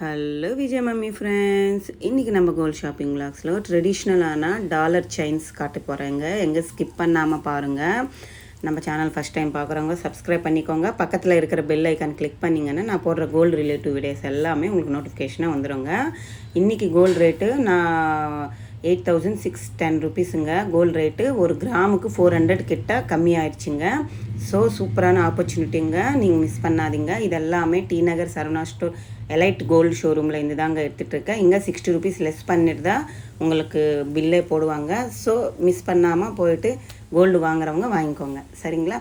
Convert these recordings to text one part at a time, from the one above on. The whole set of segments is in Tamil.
ஹலோ விஜய் மம்மி ஃப்ரெண்ட்ஸ், இன்றைக்கி நம்ம கோல்ட் ஷாப்பிங் விளாக்ஸில் ட்ரெடிஷ்னலான டாலர் செயின்ஸ் காட்ட போகிறேங்க. எங்கே ஸ்கிப் பண்ணாமல் பாருங்கள். நம்ம சேனல் ஃபஸ்ட் டைம் பார்க்குறவங்க சப்ஸ்கிரைப் பண்ணிக்கோங்க. பக்கத்தில் இருக்கிற பெல் ஐக்கான் கிளிக் பண்ணிங்கன்னா நான் போடுற கோல்டு ரிலேட்டிவ் வீடியோஸ் எல்லாமே உங்களுக்கு நோட்டிஃபிகேஷனாக வந்துடுங்க. இன்றைக்கி கோல்டு ரேட்டு நான் 8610 ருபீஸுங்க. கோல்டு ரேட்டு ஒரு கிராமுக்கு 400 கிட்ட கம்மியாயிடுச்சுங்க. ஸோ சூப்பரான ஆப்பர்ச்சுனிட்டிங்க, நீங்கள் மிஸ் பண்ணாதீங்க. இது எல்லாமே டி நகர் சரவணா ஸ்டோர் எலைட் கோல்டு ஷோரூமில் இருந்து தாங்க எடுத்துகிட்ருக்கேன். இங்கே 60 ருபீஸ் லெஸ் பண்ணிட்டு தான் உங்களுக்கு பில்லே போடுவாங்க. ஸோ மிஸ் பண்ணாமல் போயிட்டு கோல்டு வாங்குறவங்க வாங்கிக்கோங்க, சரிங்களா?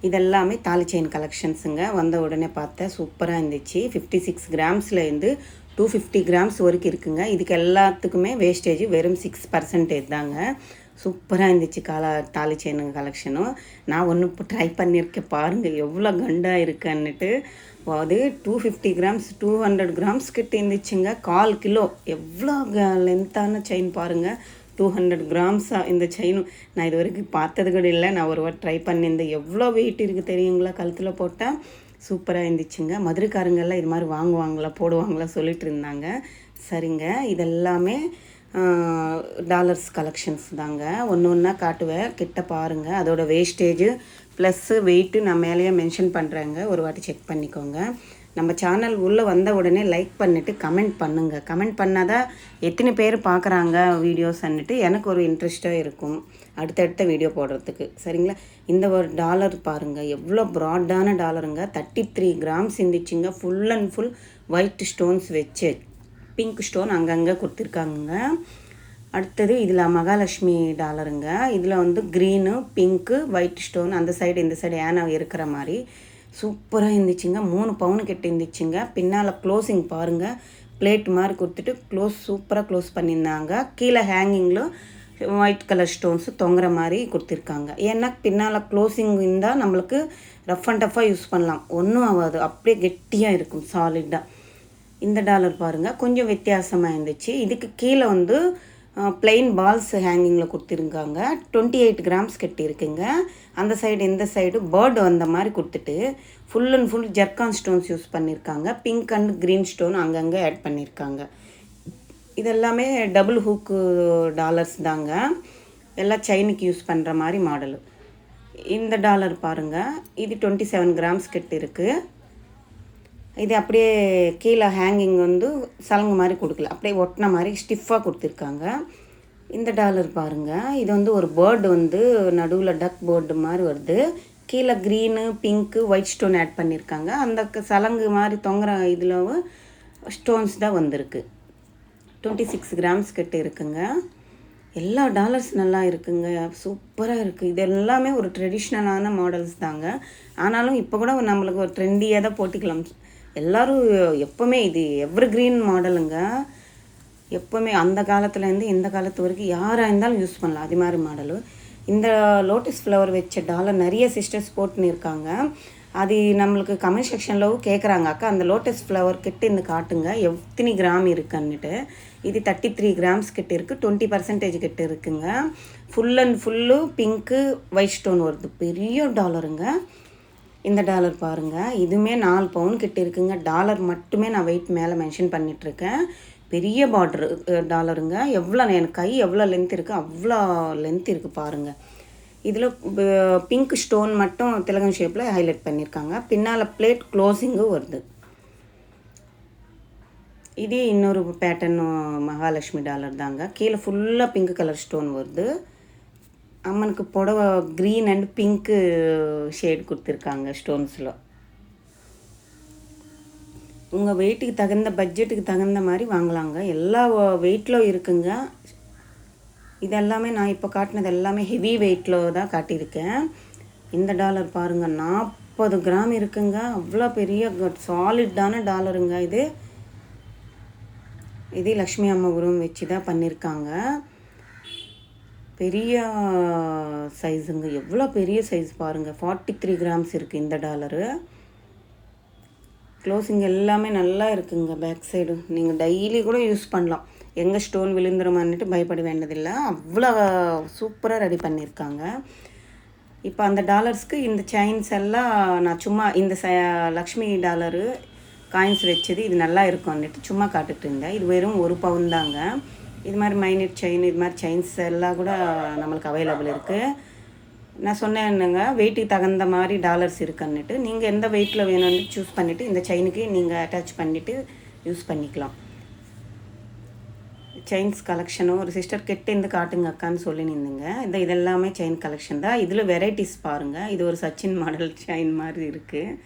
இதெல்லாமே தாலி செயின் கலெக்ஷன்ஸுங்க. வந்த உடனே பார்த்தேன், சூப்பராக இருந்துச்சு. 56 கிராம்ஸ்லேருந்து 250 கிராம்ஸ் வரைக்கும் இருக்குங்க. இதுக்கு எல்லாத்துக்குமே வேஸ்டேஜ் வெறும் 6% தாங்க. சூப்பராக இருந்துச்சு தாலி செயின் கலெக்ஷனும். நான் ஒன்று இப்போ ட்ரை பண்ணியிருக்கேன், பாருங்கள் எவ்வளோ கண்டாக இருக்குன்னுட்டு. அது 250 கிராம்ஸ் 200 கிராம்ஸ் கிட்ட இருந்துச்சுங்க. 1/4 கிலோ. எவ்வளோ லென்த்தான செயின் பாருங்கள். 200 கிராம்ஸாக இந்த செயினும் நான் இது வரைக்கும் பார்த்தது கூட இல்லை. நான் ஒரு வாட்டி ட்ரை பண்ணியிருந்தேன். எவ்வளோ வெயிட் இருக்குது தெரியுங்களா? கழுத்தில் போட்டால் சூப்பராக இருந்துச்சுங்க. மதுரைக்காரங்கெல்லாம் இது மாதிரி வாங்குவாங்களா போடுவாங்களா சொல்லிட்டு இருந்தாங்க. சரிங்க, இதெல்லாமே டாலர்ஸ் கலெக்ஷன்ஸ் தாங்க. ஒன்று ஒன்றா காட்டுவேன், கிட்ட பாருங்கள். அதோட வேஸ்டேஜு ப்ளஸ்ஸு வெயிட்டு நான் மேலேயே மென்ஷன் பண்ணுறேங்க, ஒரு வாட்டி செக் பண்ணிக்கோங்க. நம்ம சேனல் உள்ளே வந்த உடனே லைக் பண்ணிவிட்டு கமெண்ட் பண்ணுங்கள். கமெண்ட் பண்ணால் தான் எத்தனை பேர் பார்க்குறாங்க வீடியோஸ் அன்னுட்டு எனக்கு ஒரு இன்ட்ரெஸ்ட்டாக இருக்கும் அடுத்தடுத்த வீடியோ போடுறதுக்கு, சரிங்களா? இந்த ஒரு டாலர் பாருங்கள், எவ்வளோ ப்ராடான டாலருங்க. 33 கிராம்ஸ் இருந்துச்சுங்க. Full and full white stones வச்சு பிங்க் ஸ்டோன் அங்கங்கே கொடுத்துருக்காங்க. அடுத்தது இதில் மகாலட்சுமி டாலருங்க. இதில் வந்து க்ரீனு பிங்க்கு ஒயிட் ஸ்டோன் அந்த சைடு இந்த சைடு ஏனா இருக்கிற மாதிரி சூப்பராக இருந்துச்சுங்க. 3 பவுன் கிட்ட இருந்துச்சுங்க. பின்னால் க்ளோஸிங் பாருங்கள், பிளேட் மாதிரி கொடுத்துட்டு சூப்பராக க்ளோஸ் பண்ணியிருந்தாங்க. கீழே ஹேங்கிங்கில் ஒயிட் கலர் ஸ்டோன்ஸு தொங்குற மாதிரி கொடுத்துருக்காங்க. ஏன்னா பின்னால் க்ளோஸிங் இருந்தால் நம்மளுக்கு ரஃப் அண்ட் டஃப்பாக யூஸ் பண்ணலாம், ஒன்றும் ஆகாது, அப்படியே கெட்டியாக இருக்கும் சாலிடாக. இந்த டாலர் பாருங்கள், கொஞ்சம் வித்தியாசமாக இருந்துச்சு. இதுக்கு கீழே வந்து பிளெயின் பால்ஸ் ஹேங்கிங்கில் கொடுத்துருக்காங்க. 28 கிராம்ஸ் கட்டி இருக்குங்க. அந்த சைடு இந்த சைடு பேர்டு வந்த மாதிரி கொடுத்துட்டு full and full zircon stones use பண்ணியிருக்காங்க. பிங்க் அண்ட் க்ரீன் ஸ்டோன் அங்கங்கே ஆட் பண்ணியிருக்காங்க. இதெல்லாமே டபுள் ஹூக்கு டாலர்ஸ் தாங்க. எல்லாம் செயினுக்கு யூஸ் பண்ணுற மாதிரி மாடலு. இந்த டாலர் பாருங்கள், இது 27 கிராம்ஸ் கிட்ட இருக்குது. இது அப்படியே கீழே ஹேங்கிங் வந்து சலங்கு மாதிரி கொடுக்கல, அப்படியே ஒட்டின மாதிரி ஸ்டிஃபாக கொடுத்துருக்காங்க. இந்த டாலர் பாருங்கள், இது வந்து ஒரு பேர்டு வந்து நடுவில் டக் பேர்டு மாதிரி வருது. கீழே green pink white stone add பண்ணியிருக்காங்க. அந்த சலங்கு மாதிரி தொங்குற இதில் ஸ்டோன்ஸ் தான் வந்திருக்கு. 26 கிராம்ஸ் கிட்ட இருக்குங்க. எல்லா டாலர்ஸ் நல்லா இருக்குங்க, சூப்பராக இருக்குது. இது எல்லாமே ஒரு ட்ரெடிஷ்னலான மாடல்ஸ் தாங்க. ஆனாலும் இப்போ கூட நம்மளுக்கு ஒரு ட்ரெண்டியாக தான் போட்டுக்கலாம். எல்லோரும் எப்போவுமே இது எவ்ரி க்ரீன் மாடலுங்க. எப்போவுமே அந்த காலத்துலேருந்து இந்த காலத்து வரைக்கும் யாராக இருந்தாலும் யூஸ் பண்ணலாம், அது மாதிரி மாடலு. இந்த லோட்டஸ் ஃப்ளவர் வச்ச டாலர் நிறைய சிஸ்டர்ஸ் போட்டுன்னு இருக்காங்க. அது நம்மளுக்கு கமெண்ட் செக்ஷனில் கேட்குறாங்க, அக்கா அந்த லோட்டஸ் ஃப்ளவர் கிட்ட இந்த காட்டுங்க எத்தனை கிராம் இருக்குன்னுட்டு. இது 33 கிராம்ஸ் கிட்ட இருக்குது. 20% கிட்ட இருக்குங்க. Full and full pink white stone வருது. பெரிய டாலருங்க. இந்த டாலர் பாருங்கள், இதுவுமே 4 பவுன் கிட்ட இருக்குங்க. டாலர் மட்டுமே நான் வெயிட் மேலே மென்ஷன் பண்ணிகிட்ருக்கேன். பெரிய பார்டரு டாலருங்க. எவ்வளோ எனக்கு கை எவ்வளோ லென்த் இருக்குது அவ்வளோ லென்த் இருக்குது பாருங்கள். இதில் பிங்க் ஸ்டோன் மட்டும் திலகம் ஷேப்பில் ஹைலைட் பண்ணியிருக்காங்க. பின்னால் பிளேட் க்ளோஸிங்கும் வருது. இதே இன்னொரு பேட்டர்ன் மகாலட்சுமி டாலர் தாங்க. கீழே ஃபுல்லாக பிங்க் கலர் ஸ்டோன் வருது. அம்மனுக்கு புடவை க்ரீன் அண்ட் பிங்க்கு ஷேட் கொடுத்துருக்காங்க ஸ்டோன்ஸில். உங்கள் வெயிட்டுக்கு தகுந்த பட்ஜெட்டுக்கு தகுந்த மாதிரி வாங்கலாங்க. எல்லா வெயிட்டில் இருக்குங்க. இதெல்லாமே நான் இப்போ காட்டினது எல்லாமே ஹெவி வெயிட்டில் தான் காட்டியிருக்கேன். இந்த டாலர் பாருங்கள், 40 கிராம் இருக்குங்க. அவ்வளோ பெரிய சாலிடான டாலருங்க. இது லக்ஷ்மி அம்மா உருவம் வச்சு தான் பண்ணியிருக்காங்க. பெரிய சைஸுங்க, எவ்வளோ பெரிய சைஸ் பாருங்கள். 43 கிராம்ஸ் இருக்குது இந்த டாலரு. க்ளோஸிங் எல்லாமே நல்லா இருக்குங்க. பேக் சைடு நீங்கள் டெய்லி கூட யூஸ் பண்ணலாம், எங்கே ஸ்டோன் விழுந்துருமான்னுட்டு பயப்பட வேண்டியதில்லை. அவ்வளோ சூப்பராக ரெடி பண்ணியிருக்காங்க. இப்போ அந்த டாலர்ஸ்க்கு இந்த செயின்ஸ் எல்லாம் நான் சும்மா இந்த லக்ஷ்மி டாலரு காயின்ஸ் வச்சது இது நல்லா இருக்கும்னுட்டு சும்மா காட்டுட்டு இருந்தேன். இது வெறும் 1 பவுன் தாங்க. இது மாதிரி மைனட் செயின், இது மாதிரி செயின்ஸ் எல்லாம் கூட நம்மளுக்கு அவைலபிள் இருக்குது. நான் சொன்னேன்னுங்க வெயிட்டுக்கு தகுந்த மாதிரி டாலர்ஸ் இருக்குன்னுட்டு. நீங்கள் எந்த வெயிட்டில் வேணும்னு சூஸ் பண்ணிவிட்டு இந்த செயினுக்கு நீங்கள் அட்டாச் பண்ணிவிட்டு யூஸ் பண்ணிக்கலாம். செயின்ஸ் கலெக்ஷனும் ஒரு சிஸ்டர் கெட்டேருந்து காட்டுங்க அக்கான்னு சொல்லி நின்றுங்க. இதெல்லாமே செயின் கலெக்ஷன் தான். இதில் வெரைட்டிஸ் பாருங்கள். இது ஒரு சச்சின் மாடல் செயின் மாதிரி இருக்குது.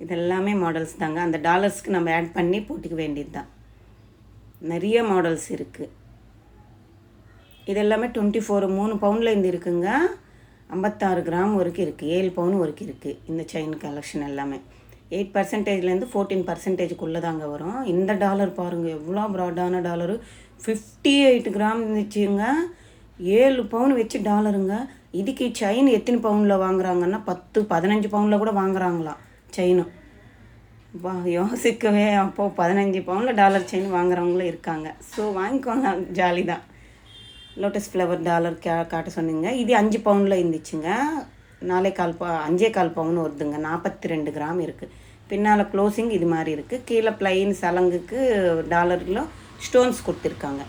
இதெல்லாமே மாடல்ஸ் தாங்க. அந்த டாலர்ஸ்க்கு நம்ம ஆட் பண்ணி போட்டுக்க வேண்டியது தான். நிறைய மாடல்ஸ் இருக்குது. இதெல்லாமே 24 3 பவுன்லேருந்து இருக்குங்க. 56 கிராம் வரைக்கும் இருக்குது. 7 பவுன் வரைக்கும் இருக்குது. இந்த செயின் கலெக்ஷன் எல்லாமே 8%லேருந்து 14%க்குள்ளே தாங்க வரும். இந்த டாலர் பாருங்கள் எவ்வளோ ப்ராடான டாலரு. 58 கிராம் இருந்துச்சுங்க. 7 பவுன் வச்சு டாலருங்க. இதுக்கு செயின் எத்தனை பவுனில் வாங்குறாங்கன்னா 10 15 பவுனில் கூட வாங்குறாங்களாம் செயினும். வா யோசிக்கவே. அப்போது 15 பவுனில் டாலர் செயின் வாங்குறவங்களும் இருக்காங்க. ஸோ வாங்கிக்கோங்க, ஜாலி தான். லோட்டஸ் ஃப்ளவர் டாலர் காட்ட சொன்னீங்க. இது 5 பவுனில் இருந்துச்சுங்க. 5.25 பவுன் வருதுங்க. 42 கிராம் இருக்குது. பின்னால் க்ளோசிங் இது மாதிரி இருக்குது. கீழே பிளைன் சலங்குக்கு டாலரில் ஸ்டோன்ஸ் கொடுத்துருக்காங்க.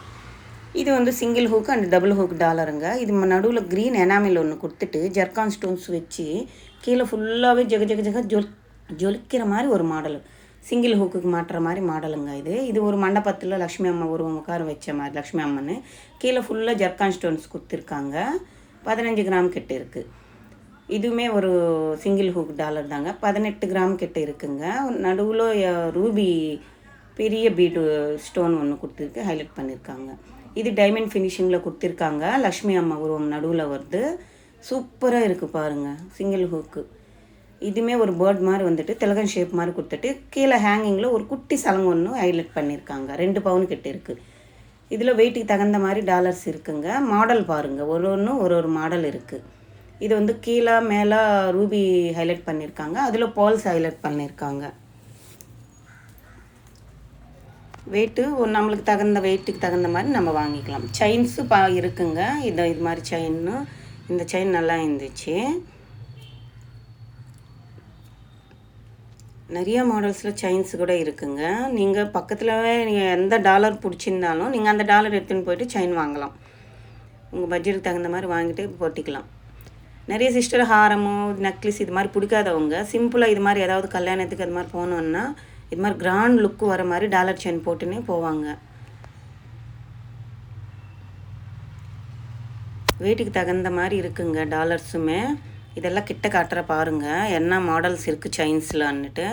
இது வந்து single hook and double hook டாலருங்க. இது நடுவில் க்ரீன் எனாமில் ஒன்று கொடுத்துட்டு ஜர்கான் ஸ்டோன்ஸ் வச்சு கீழே ஃபுல்லாகவே ஜெக ஜொலிக்கிற மாதிரி ஒரு மாடலு. சிங்கிள் ஹூக்குக்கு மாட்டுற மாதிரி மாடலுங்க இது. இது ஒரு மண்டபத்தில் லக்ஷ்மி அம்மா உருவம் உட்கார வச்ச மாதிரி லக்ஷ்மி அம்மன். கீழே ஃபுல்லாக ஜர்கான் ஸ்டோன்ஸ் கொடுத்துருக்காங்க. 15 கிராம் கிட்ட இருக்குது. இதுவுமே ஒரு சிங்கிள் ஹூக் டாலர் தாங்க. 18 கிராம் கிட்ட இருக்குங்க. நடுவில் ரூபி பெரிய பீடு ஸ்டோன் ஒன்று கொடுத்துருக்கு, ஹைலைட் பண்ணியிருக்காங்க. இது டைமண்ட் ஃபினிஷிங்கில் கொடுத்துருக்காங்க. லக்ஷ்மி அம்மா உருவம் நடுவில் வருது. சூப்பராக இருக்குது பாருங்கள். Single hook. இதுவுமே ஒரு பேர்ட் மாதிரி வந்துட்டு திலகன் ஷேப் மாதிரி கொடுத்துட்டு கீழே ஹேங்கிங்கில் ஒரு குட்டி சலங்கு ஒன்று ஹைலைட் பண்ணியிருக்காங்க. 2 பவுன் கிட்ட இருக்குது. இதில் வெயிட்டுக்கு தகுந்த மாதிரி டாலர்ஸ் இருக்குங்க. மாடல் பாருங்கள், ஒரு மாடல் இருக்குது. இது வந்து கீழே மேலே ரூபி ஹைலைட் பண்ணியிருக்காங்க. அதில் பால்ஸ் ஹைலைட் பண்ணியிருக்காங்க. வெயிட்டு நம்மளுக்கு தகுந்த வெயிட்டுக்கு தகுந்த மாதிரி நம்ம வாங்கிக்கலாம். செயின்ஸு இருக்குங்க. இது மாதிரி செயின்னு. இந்த செயின் நல்லா இருந்துச்சு. நிறைய மாடல்ஸில் செயின்ஸ் கூட இருக்குங்க. நீங்கள் பக்கத்தில் நீங்கள் எந்த டாலர் பிடிச்சிருந்தாலும் நீங்கள் அந்த டாலர் எடுத்துன்னு போய்ட்டு செயின் வாங்கலாம். உங்கள் பட்ஜெட்டுக்கு தகுந்த மாதிரி வாங்கிட்டு போட்டிக்கலாம். நிறைய சிஸ்டர் ஹாரமோ நெக்லஸ் இது மாதிரி பிடிக்காதவங்க சிம்பிளாக இது மாதிரி ஏதாவது கல்யாணத்துக்கு அது மாதிரி போனோன்னா இது மாதிரி கிராண்ட் லுக்கு வர மாதிரி டாலர் செயின் போட்டுன்னே போவாங்க. வெயிட்டுக்கு தகுந்த மாதிரி இருக்குங்க டாலர்ஸுமே. இதெல்லாம் கிட்ட காட்டுற பாருங்கள் என்ன மாடல்ஸ் இருக்குது செயின்ஸ்லான்னுட்டு.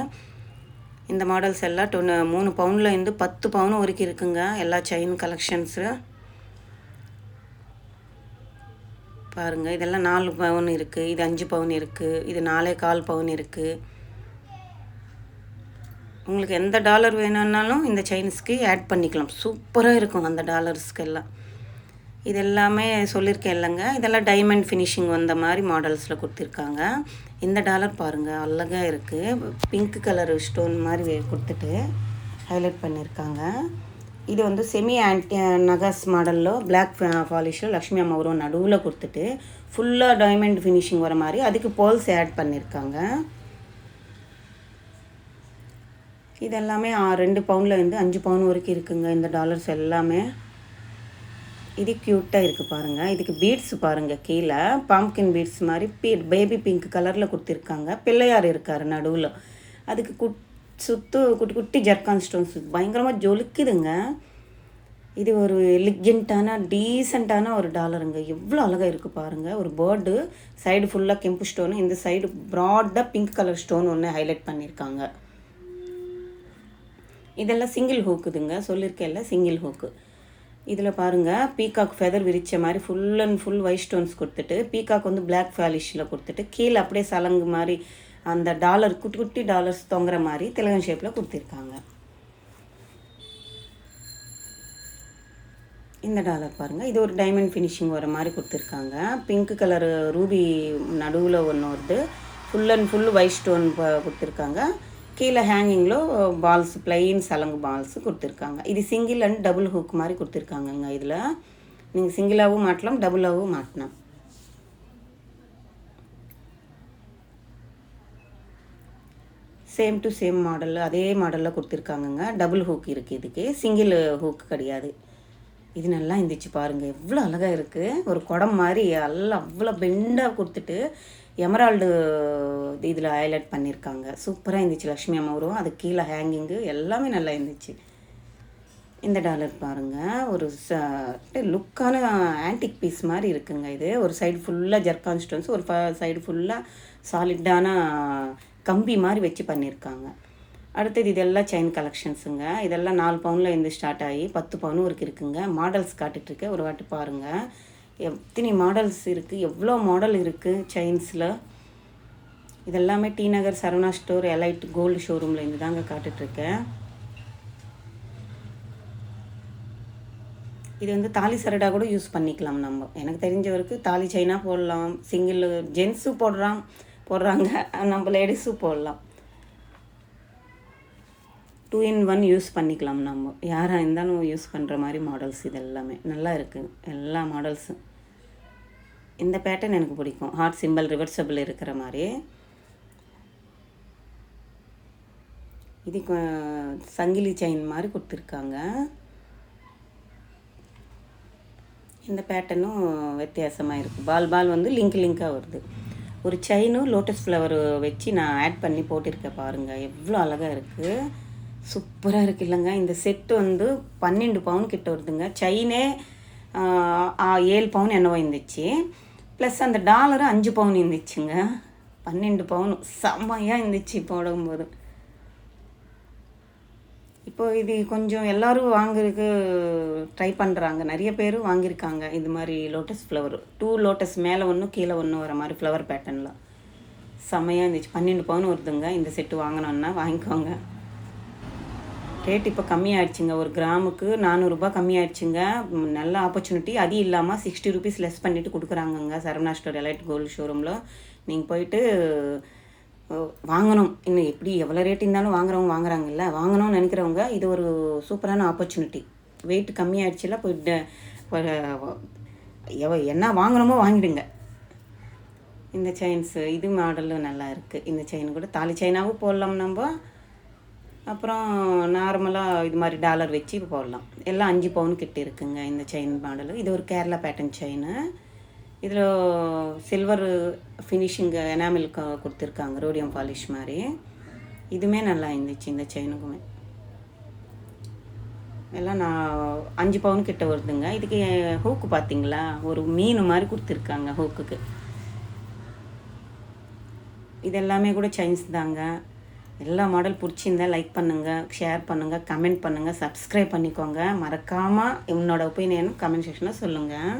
இந்த மாடல்ஸ் எல்லாம் 3 பவுனில் இருந்து 10 பவுன் வரைக்கும் இருக்குங்க. எல்லா செயின் கலெக்ஷன்ஸு பாருங்கள். இதெல்லாம் 4 பவுன் இருக்குது. இது 5 பவுன் இருக்குது. இது 4.25 பவுன் இருக்குது. உங்களுக்கு எந்த டாலர் வேணும்னாலும் இந்த செயின்ஸ்க்கு ஆட் பண்ணிக்கலாம். சூப்பராக இருக்கும் அந்த டாலர்ஸ்க்கு எல்லாம். இதெல்லாமே சொல்லியிருக்கேன் இல்லைங்க. இதெல்லாம் டைமண்ட் ஃபினிஷிங் வந்த மாதிரி மாடல்ஸில் கொடுத்துருக்காங்க. இந்த டாலர் பாருங்கள் அழகாக இருக்குது. பிங்க் கலர் ஸ்டோன் மாதிரி கொடுத்துட்டு ஹைலைட் பண்ணியிருக்காங்க. இது வந்து செமி நகாஸ் மாடலில் பிளாக் பாலிஷில் லக்ஷ்மி அம்மா உருவம் நடுவில் கொடுத்துட்டு ஃபுல்லாக டைமண்ட் ஃபினிஷிங் வர மாதிரி அதுக்கு பால்ஸ் ஆட் பண்ணியிருக்காங்க. இதெல்லாமே 2 பவுனில் இருந்து 5 பவுன் வரைக்கும் இருக்குங்க இந்த டாலர்ஸ் எல்லாமே. இது க்யூட்டாக இருக்குது பாருங்கள். இதுக்கு பீட்ஸ் பாருங்கள். கீழே பாம்கின் பீட்ஸ் மாதிரி பேபி பிங்க் கலரில் கொடுத்துருக்காங்க. பிள்ளையார் இருக்கார் நடுவில். அதுக்கு குட்டி குட்டி ஜர்கான் ஸ்டோன்ஸ் பயங்கரமாக ஜொலிக்குதுங்க. இது ஒரு எலிகெண்ட்டான டீசெண்டான ஒரு டாலருங்க. எவ்வளோ அழகாக இருக்குது பாருங்கள். ஒரு பேர்டு சைடு ஃபுல்லாக கெம்பு ஸ்டோனு, இந்த சைடு ப்ராடாக பிங்க் கலர் ஸ்டோன் ஒன்று ஹைலைட் பண்ணியிருக்காங்க. இதெல்லாம் சிங்கிள் ஹூக்குதுங்க. சொல்லியிருக்கேன்ல சிங்கிள் ஹூக்கு. இதில் பாருங்கள் பீகாக் ஃபெதர் விரிச்ச மாதிரி full and full white stones கொடுத்துட்டு பீகாக் வந்து பிளாக் பாலிஷில் கொடுத்துட்டு கீழே அப்படியே சலங்கு மாதிரி அந்த டாலர் குட்டி குட்டி டாலர்ஸ் தொங்குற மாதிரி திலகன் ஷேப்பில் கொடுத்துருக்காங்க. இந்த டாலர் பாருங்கள். இது ஒரு டைமண்ட் ஃபினிஷிங் வர மாதிரி கொடுத்துருக்காங்க. பிங்க் கலர் ரூபி நடுவில் ஒன்று வருது. Full and full white stone கொடுத்துருக்காங்க. கீழே ஹேங்கிங்கில் பால்ஸ் பிளைன் சலங்கு பால்ஸு கொடுத்துருக்காங்க. இது சிங்கிள் அண்ட் டபுள் ஹூக் மாதிரி கொடுத்துருக்காங்கங்க. இதில் நீங்கள் சிங்கிளாகவும் மாட்டலாம், டபுளாகவும் மாட்டலாம். சேம் டு சேம் மாடல், அதே மாடலில் கொடுத்துருக்காங்கங்க. டபுள் ஹூக் இருக்குது, இதுக்கு சிங்கிள் ஹூக் கிடையாது. இது நல்லா இருந்துச்சு பாருங்கள், எவ்வளோ அழகாக இருக்குது. ஒரு குடம் மாதிரி எல்லாம் அவ்வளோ பெண்டாக கொடுத்துட்டு எமரால்டு இதில் ஹைலைட் பண்ணியிருக்காங்க. சூப்பராக இருந்துச்சு. லக்ஷ்மி அம்மா வரும், அது கீழே ஹேங்கிங்கு எல்லாமே நல்லா இருந்துச்சு. இந்த டாலர் பாருங்கள், ஒரு லுக்கான ஆன்டிக் பீஸ் மாதிரி இருக்குங்க. இது ஒரு சைடு ஃபுல்லாக ஜர்கான் ஸ்டோன்ஸ், ஒரு சைடு ஃபுல்லாக சாலிட்டான கம்பி மாதிரி வச்சு பண்ணியிருக்காங்க. அடுத்தது இதெல்லாம் செயின் கலெக்ஷன்ஸுங்க. இதெல்லாம் 4 பவுனில் இருந்து ஸ்டார்ட் ஆகி 10 பவுனும் இருக்குங்க. மாடல்ஸ் காட்டிகிட்ருக்கேன், ஒரு வாட்டி பாருங்கள். எத்தனை மாடல்ஸ் இருக்குது, எவ்வளோ மாடல் இருக்குது செயின்ஸில். இதெல்லாமே டி நகர் சரவணா ஸ்டோர் எலைட் கோல்டு ஷோரூமில் இருந்து தாங்க காட்டிகிட்ருக்கேன். இது வந்து தாலி சரடாக கூட யூஸ் பண்ணிக்கலாம். நம்ம எனக்கு தெரிஞ்சவருக்கு தாலி செயினாக போடலாம், சிங்கிள் ஜென்ஸும் போடுறாங்க, நம்ம லேடிஸும் போடலாம். 2 in 1 யூஸ் பண்ணிக்கலாம். நம்ம யாராக இருந்தாலும் யூஸ் பண்ணுற மாதிரி மாடல்ஸ் இது எல்லாமே நல்லா இருக்குது. எல்லா மாடல்ஸும் இந்த பேட்டர்ன் எனக்கு பிடிக்கும். ஹார்ட் சிம்பிள் ரிவர்சபிள் இருக்கிற மாதிரி. இது சங்கிலி செயின் மாதிரி கொடுத்துருக்காங்க. இந்த பேட்டர்னும் வித்தியாசமாக இருக்குது. பால் வந்து லிங்காக வருது. ஒரு செயினும் லோட்டஸ் ஃப்ளவர் வச்சு நான் ஆட் பண்ணி போட்டிருக்கேன் பாருங்கள், எவ்வளோ அழகாக இருக்குது. சூப்பராக இருக்குது இல்லைங்க. இந்த செட்டு வந்து 12 பவுன் கிட்ட வருதுங்க. செயினே 7 பவுன் என்னவோ இருந்துச்சு, ப்ளஸ் அந்த டாலரும் 5 பவுன் இருந்துச்சுங்க. 12 பவுன் செம்மையாக இருந்துச்சு போடும்போது. இப்போது இது கொஞ்சம் எல்லோரும் வாங்குறதுக்கு ட்ரை பண்ணுறாங்க, நிறைய பேர் வாங்கியிருக்காங்க. இது மாதிரி லோட்டஸ் ஃப்ளவர் 2 லோட்டஸ் மேலே ஒன்று கீழே ஒன்று வர மாதிரி ஃப்ளவர் பேட்டர்னில் செம்மையாக இருந்துச்சு. 12 பவுன் வருதுங்க. இந்த செட்டு வாங்கினோன்னா வாங்கிக்கோங்க. ரேட் இப்போ கம்மியாகிடுச்சுங்க. ஒரு கிராமுக்கு 400 ரூபா கம்மியாகிடுச்சுங்க. நல்ல ஆப்பர்ச்சுனிட்டி. அது இல்லாமல் 60 ருபீஸ் லெஸ் பண்ணிவிட்டு கொடுக்குறாங்கங்க சரவணா ஸ்டோர் எலைட் கோல்டு ஷோரூமில். நீங்கள் போயிட்டு வாங்கணும். இன்னும் எப்படி எவ்வளோ ரேட் இருந்தாலும் வாங்குறாங்கல்ல, வாங்கணும்னு நினைக்கிறவங்க இது ஒரு சூப்பரான ஆப்பர்ச்சுனிட்டி. வெயிட் கம்மியாகிடுச்சுல, போயிட்டு என்ன வாங்கணுமோ வாங்கிடுங்க. இந்த செயின்ஸு இது மாடலும் நல்லா இருக்குது. இந்த செயின் கூட தாலி செயினாகவும் போடலாம் நம்ம. அப்புறம் நார்மலாக இது மாதிரி டாலர் வச்சு போடலாம். எல்லாம் 5 பவுன் கிட்ட இருக்குங்க இந்த செயின் மாடலு. இது ஒரு கேரளா பேட்டர்ன் செயின். இதில் சில்வர் ஃபினிஷிங் எனாமில் கொடுத்துருக்காங்க, ரோடியம் பாலிஷ் மாதிரி. இதுவுமே நல்லா இருந்துச்சு. இந்த செயினுக்குமே எல்லாம் நான் 5 பவுன் கிட்ட வருதுங்க. இதுக்கு ஹூக்கு பார்த்தீங்களா, ஒரு மீன் மாதிரி கொடுத்துருக்காங்க ஹூக்குக்கு. இது எல்லாமே கூட செயின்ஸ் தாங்க. எல்லா மாடல் பிடிச்சிருந்தா லைக் பண்ணுங்கள், ஷேர் பண்ணுங்கள், கமெண்ட் பண்ணுங்கள், சப்ஸ்கிரைப் பண்ணிக்கோங்க. மறக்காமல் என்னோடய ஒப்பீனியன் கமெண்ட் செக்ஷனில் சொல்லுங்கள்.